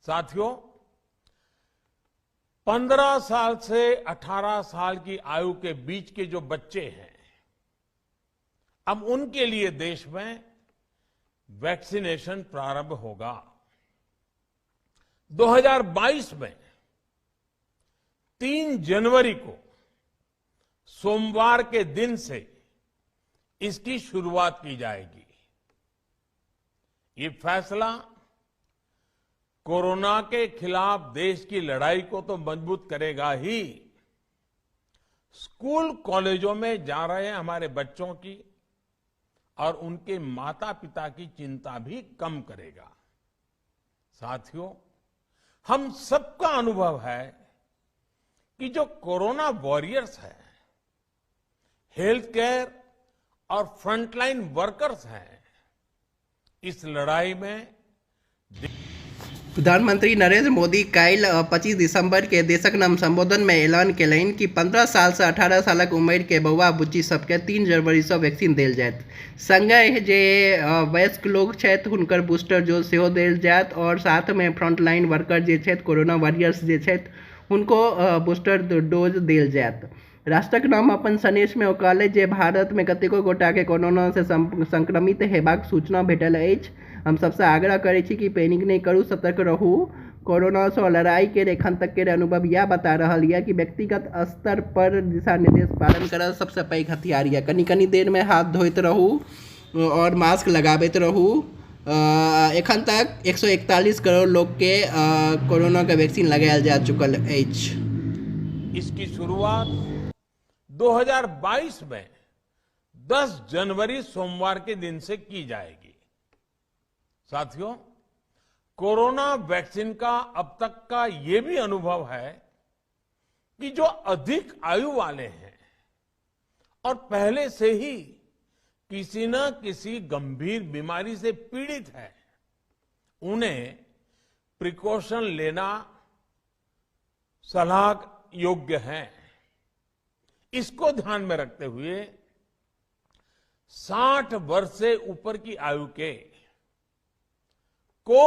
साथियों, 15 साल से 18 साल की आयु के बीच के जो बच्चे हैं, अब उनके लिए देश में वैक्सीनेशन प्रारंभ होगा। 2022 में 3 जनवरी को सोमवार के दिन से इसकी शुरुआत की जाएगी। ये फैसला कोरोना के खिलाफ देश की लड़ाई को तो मजबूत करेगा ही, स्कूल कॉलेजों में जा रहे हमारे बच्चों की और उनके माता पिता की चिंता भी कम करेगा। साथियों, हम सबका अनुभव है कि जो कोरोना वॉरियर्स हैं, हेल्थ केयर और फ्रंटलाइन वर्कर्स हैं, इस लड़ाई में प्रधानमंत्री नरेंद्र मोदी काल्हि 25 दिसंबर के देशक नाम संबोधन में ऐलान केलनि कि 15 साल से 18 सालक उम्र के बौआ बुच्ची सबके 3 जनवरी से वैक्सीन देल जायत। संगे जे वयस्क लोग छथि हुनकर बूस्टर डोज सेहो देल जायत और साथ में फ्रंटलाइन वर्कर जे छथि, कोरोना वॉरियर्स जे छथि, हुनको बूस्टर डोज देल जायत। राष्ट्रक नाम अपन संदेश में ओ कहलथि जे भारत में कतेको गोटा के कोरोना से संक्रमित हेबाक सूचना भेटल अछि। हम सबसे आग्रह करै छी कि पैनिक नहीं करू, सतर्क रहू। कोरोना से लड़ाई के एखन तक के अनुभव यह बता रहा है कि व्यक्तिगत स्तर पर दिशा निर्देश पालन करब सबसे पैघ हथियार है। कनी देर में हाथ धोइत रहू और मास्क लगाबैत रहू। एखन तक 141 करोड़ लोग के कोरोना का वैक्सीन लगायल जा चुकल अछि। इसकी शुरुआत 2022 में 10 जनवरी सोमवार के दिन से की जाएगी। साथियों, कोरोना वैक्सीन का अब तक का ये भी अनुभव है कि जो अधिक आयु वाले हैं और पहले से ही किसी न किसी गंभीर बीमारी से पीड़ित है, उन्हें प्रिकॉशन लेना सलाह योग्य है। इसको ध्यान में रखते हुए 60 वर्ष से ऊपर की आयु के